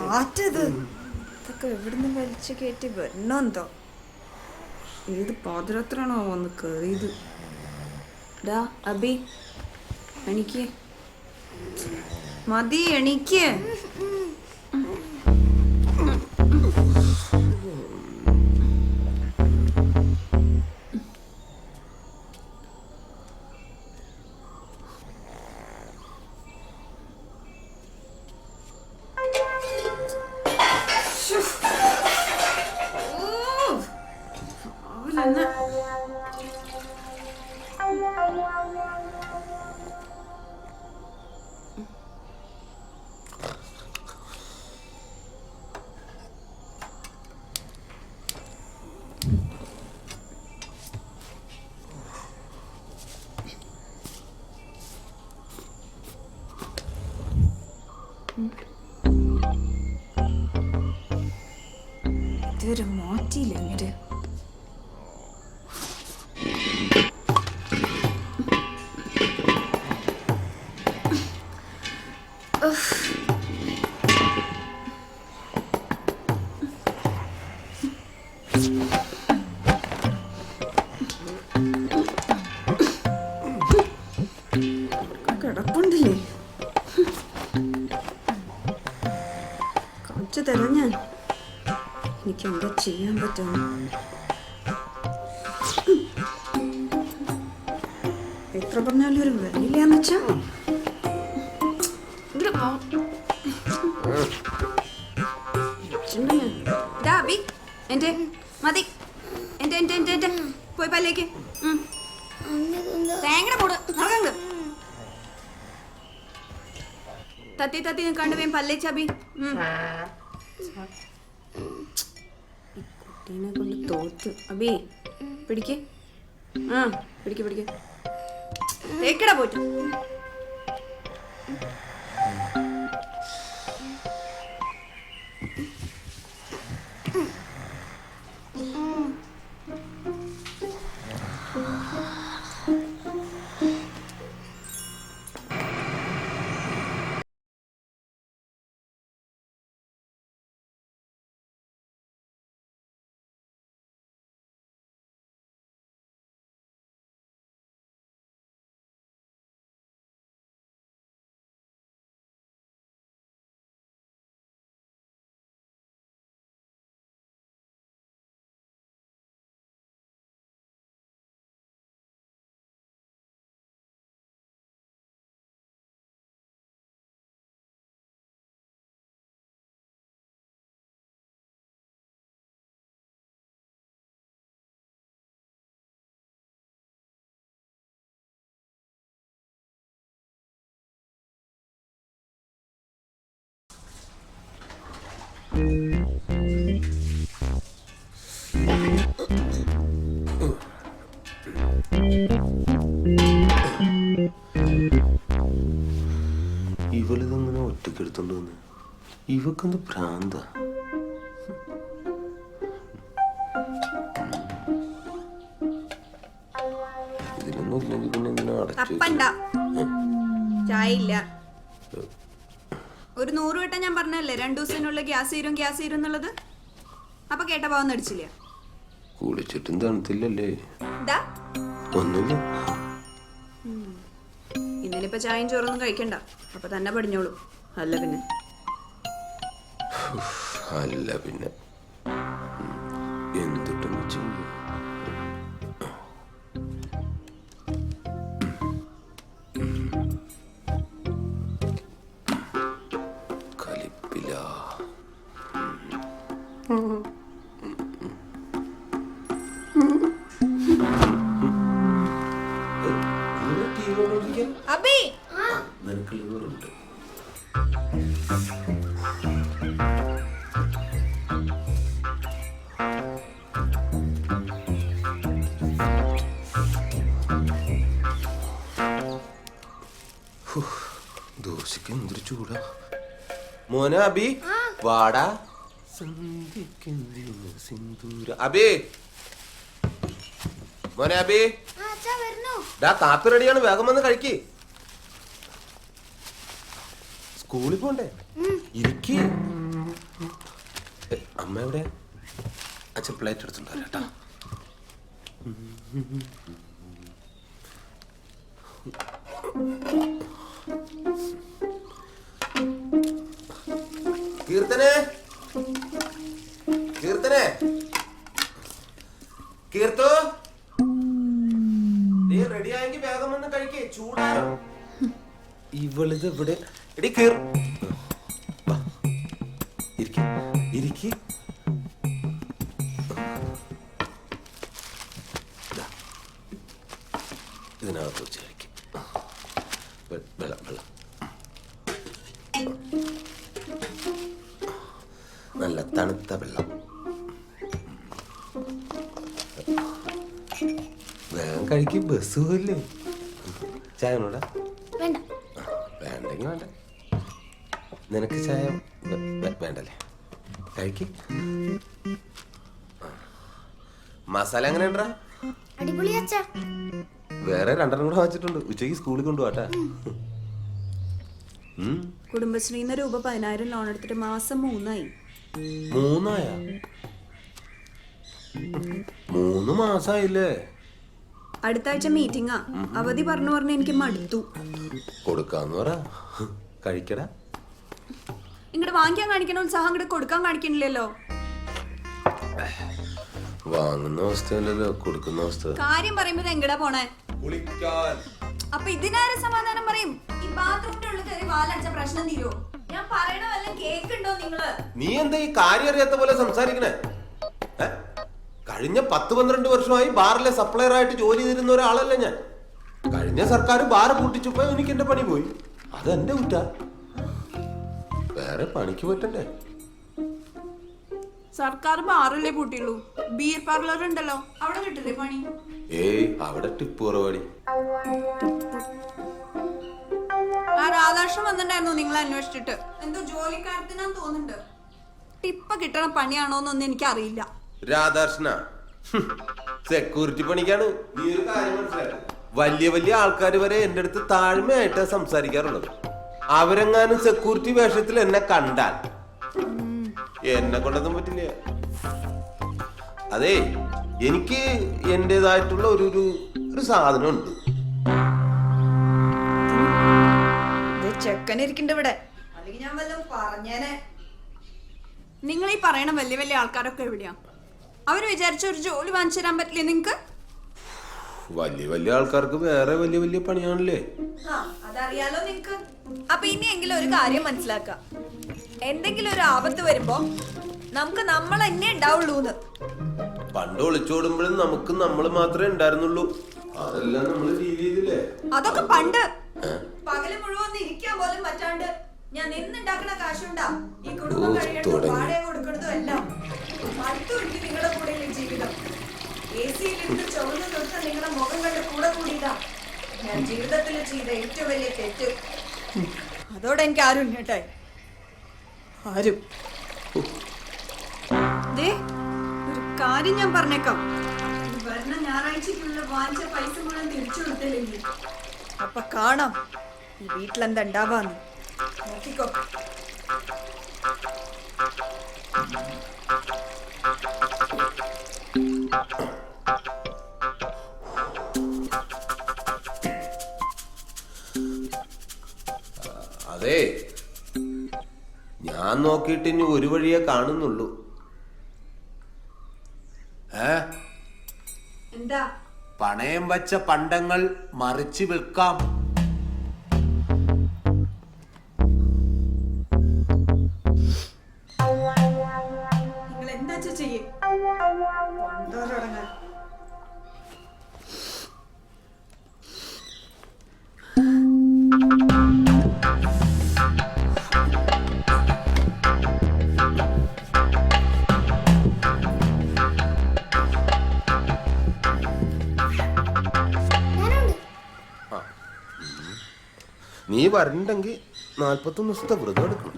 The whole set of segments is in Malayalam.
കാറ്റത് ഇതൊക്കെ എവിടുന്ന് വലിച്ചു കയറ്റി വരണമെന്തോ. ഏത് പാതിരാത്രാണോ വന്ന് കയറിയത്. ഡാ അബി എണീക്ക്, മതി എണീക്ക്. ഇതുവരെ മാറ്റിയില്ല അങ്ങോട്ട്. കിടപ്പുണ്ടല്ലേ, കാണിച്ചു തരാം ഞാൻ. എനിക്ക് എന്താ ചെയ്യാൻ പറ്റും? എത്ര പറഞ്ഞാലും ഒരു വിലയില്ലാന്ന് വെച്ചാ എന്റെ മതി. എന്റെ എന്റെ എന്റെ എന്റെ പോയി പല്ലേക്ക് തേങ്ങ കൂട് നടക്കണ്ട്. തത്തി തത്തി കണ്ടു വേം പല്ലേച്ചബി. കുട്ടീനെ കൊണ്ട് തോത്ത്. അബി പിടിക്ക്, ആ പിടിക്ക് പിടിക്ക്. തേക്കടാ പോയിട്ട്. ഇവളിതെങ്ങനെ ഒറ്റക്കെടുത്തോണ്ട് വന്ന്? ഇവക്കെന്ത് ഭ്രാന്ത? ഇതിലൊന്നും ഇല്ലെങ്കിൽ പിന്നെ എന്തിനാ അടച്ചു? ചായ ഇല്ല. ഒരു 100 വട്ടം ഞാൻ പറഞ്ഞല്ലേ 2 ദിവസത്തിനുള്ളിൽ ഗ്യാസ് തീരും എന്നുള്ളത്. അപ്പൊ കേട്ട പാവം നടിച്ചില്ല. കുളിച്ചിട്ടും തണുത്തില്ലല്ലേ? ഒന്നുമില്ല. ഇന്നലെ ഇപ്പൊ ചായയും ചോറൊന്നും കഴിക്കണ്ട. അപ്പൊ തന്നെ പടിഞ്ഞോളൂ. അല്ല പിന്നെ എന്തിട്ടും കലിപ്പില്ല. നിനക്ക് ലിവറുണ്ട്. ദോശക്ക് എന്തൊരു ചൂടാ. മോനെ അബി വാടാ. സിന്ദൂര അബി, മോനെ അബി, കാപ്പി റെഡിയാണ്, വേഗം വന്ന് കഴിക്ക്. സ്കൂളിൽ പോണ്ടേ? ഇരിക്ക്. അമ്മ എവിടെ? അച്ഛൻ പ്ലേറ്റ് എടുത്തിട്ടുണ്ടോ ചേട്ടാ? കീർത്തനെ, കീർത്തനെ, കീർത്തു, നീ റെഡി ആയെങ്കിൽ വേഗം വന്ന് കഴിക്കേ, ചൂടായോ. ഇവളിത് ഇവിടെ എടി കീർ ഇരിക്ക്. ഇതിനകത്ത് വെച്ച് കഴിക്കും. വെള്ളം നല്ല തണുത്ത വെള്ളം. വേഗം കഴിക്കും, ബസ് പോയില്ലേ. ചായ വേണ്ട? വേണ്ടെങ്കിൽ വേണ്ട. നിനക്ക് ചായ വേണ്ടല്ലേ? കഴിക്ക്. മസാല എങ്ങനെ ഉണ്ടാ? അടിപൊളി അച്ഛാ. വേറെ 2 കൂടെ വാങ്ങിച്ചിട്ടുണ്ട്, ഉച്ചയ്ക്ക് സ്കൂളിൽ കൊണ്ടുപോട്ടാ. കുടുംബശ്രീന്ന് രൂപ 10,000 ലോൺ എടുത്തിട്ട് മാസം 3 മാസായില്ലേ? അടുത്ത ആഴ്ച മീറ്റിംഗാ. അവധി പറഞ്ഞു എനിക്ക് മടുത്തു. കൊടുക്കാന്ന് പറ. കഴിക്കടാ. ഇങ്ങോട്ട് വാങ്ങിക്കാൻ കാണിക്കണ ഉത്സാഹം ഇങ്ങോട്ട് കൊടുക്കാൻ കാണിക്കണില്ലല്ലോ. വാങ്ങുന്ന അവസ്ഥയല്ലല്ലോ, കൊടുക്കുന്ന അവസ്ഥ. കാര്യം പറയുമ്പോ എങ്ങടാ പോണേ? അപ്പൊ ഇതിനാരും സമാധാനം പറയും? ഈ ബാത്റൂമിന്റെ ഉള്ളിൽ കയറി വാലടിച്ച പ്രശ്നം തീരുവോ? ഞാൻ പറയണ വല്ല കേക്കുണ്ടോ നിങ്ങള്? നീ എന്താ ഈ കാര്യം അറിയാത്ത പോലെ സംസാരിക്കണേ? കഴിഞ്ഞ 10-12 വർഷമായി ബാറിലെ സപ്ലയർ ആയിട്ട് ജോലി ചെയ്തിരുന്ന ഒരാളല്ല ഞാൻ. കഴിഞ്ഞ സർക്കാർ ബാർ പൂട്ടിച്ചപ്പോ എനിക്ക് എന്റെ പണി പോയി. അതെന്റെ കുറ്റ. വേറെ പണിക്ക് പറ്റണ്ടേ? സർക്കാർ ബാറല്ലേ പൂട്ടിയുള്ളൂ. ബിയർ പാർലർ ഉണ്ടല്ലോ, അവിടെ കിട്ടില്ലേ പണി? ഏയ്, അവിടെ ടിപ്പ് കുറവാടി. ആ രാധാകൃഷ്ണൻ വന്നിട്ടുണ്ടായിരുന്നു നിങ്ങളെ അന്വേഷിച്ചിട്ട്. എന്തോ ജോലിക്കാരത്തിനാന്ന് തോന്നുന്നുണ്ട്. ടിപ്പ് കിട്ടണ പണിയാണോന്നൊന്നും എനിക്ക് അറിയില്ല. രാധാകൃഷ്ണ സെക്യൂരിറ്റി പണിക്കാണ്. നീ ഒരു കാര്യം മനസ്സിലാക്കണം, വലിയ വലിയ ആൾക്കാർ വരെ എന്റെ അടുത്ത് താഴ്മയായിട്ടാ സംസാരിക്കാറുള്ളത്. അവരെങ്ങാനും സെക്യൂരിറ്റി വേഷത്തിൽ എന്നെ കണ്ടാൽ എന്നെ കൊണ്ടൊന്നും പറ്റില്ല. അതെ, എനിക്ക് എന്റേതായിട്ടുള്ള ഒരു സാധനം ഉണ്ട്. ചെക്കനിരിക്കണ്ട ഇവിടെ, അല്ലെങ്കിൽ ഞാൻ വല്ലതും പറഞ്ഞേനെ. നിങ്ങൾ ഈ പറയണ വലിയ വലിയ ആൾക്കാരൊക്കെ എവിടെയാ? അവര് വിചാരിച്ച ഒരു ജോലി വാങ്ങിച്ചു തരാൻ പറ്റില്ലേ നിങ്ങക്ക്? വലിയ വലിയ ആൾക്കാർക്ക് വേറെ വലിയ വലിയ പണിയാണല്ലേ. അതറിയാലോ നിങ്ങക്ക്. അപ്പൊ ഇനിയെങ്കിലും ഒരു കാര്യം മനസ്സിലാക്കാം, എന്തെങ്കിലും ഒരു ആപത്ത് വരുമ്പോ നമുക്ക് നമ്മൾ തന്നെ ഉണ്ടാവുള്ളൂന്ന്. പണ്ട് ഒളിച്ചോടുമ്പോഴും നമുക്ക് നമ്മൾ മാത്രമേ ഉണ്ടായിരുന്നുള്ളൂ. അതെല്ലാം നമ്മള് ഡീൽ ചെയ്തില്ലേ? അതൊക്കെ പണ്ട്. പകല് മുഴുവൻ ഇരിക്കാൻ പോലും പറ്റാണ്ട് ഞാൻ നിന്നുണ്ടാക്കണ കാശുണ്ടാ ഈ കുടുംബം കഴിയണതും വാടക കൊടുക്കണതും എല്ലാം. അടുത്തു എനിക്ക് നിങ്ങളുടെ കൂടെ ജീവിതം. AC-ലിരുന്ന് ചുവന്ന് തൊട്ട് നിങ്ങളുടെ മുഖം കണ്ട് കൂടെ കൂടിയതാ ഞാൻ ജീവിതത്തിൽ ചെയ്ത ഏറ്റവും വലിയ തെറ്റ്. അതോടെ എനിക്ക് ആരും കേട്ടായി ആരും. ഒരു കാര്യം ഞാൻ പറഞ്ഞേക്കാം, വരുന്ന ഞായറാഴ്ചക്കുള്ള വാങ്ങിച്ച പൈസ മുഴുവൻ തിരിച്ചു കൊടുത്തില്ലെങ്കിൽ അപ്പൊ കാണാം ഈ വീട്ടിലെന്താ ഉണ്ടാവാന്ന്. നോക്കിക്കോ. അതെ, ഞാൻ നോക്കിയിട്ട് ഇനി ഒരു വഴിയേ കാണുന്നുള്ളൂ. എന്താ? പണയം വച്ച പണ്ടങ്ങൾ മറിച്ച് വിൽക്കാം. നിങ്ങൾ എന്താ ചെയ്യേ? നീ വരണ്ടെങ്കിൽ 41 ദിവസത്തെ വ്രതം എടുക്കണം.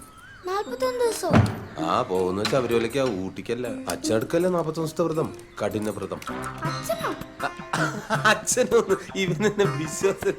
41 ദിവസം? ആ, പോകുന്ന ശബരിമലയ്ക്ക് ഊട്ടിക്കല്ല, അച്ഛടുക്കല്ല 41 ദിവസത്തെ വ്രതം, കഠിന വ്രതം. അച്ഛനൊന്നും ഇവനെന്നെ വിശ്വാസം.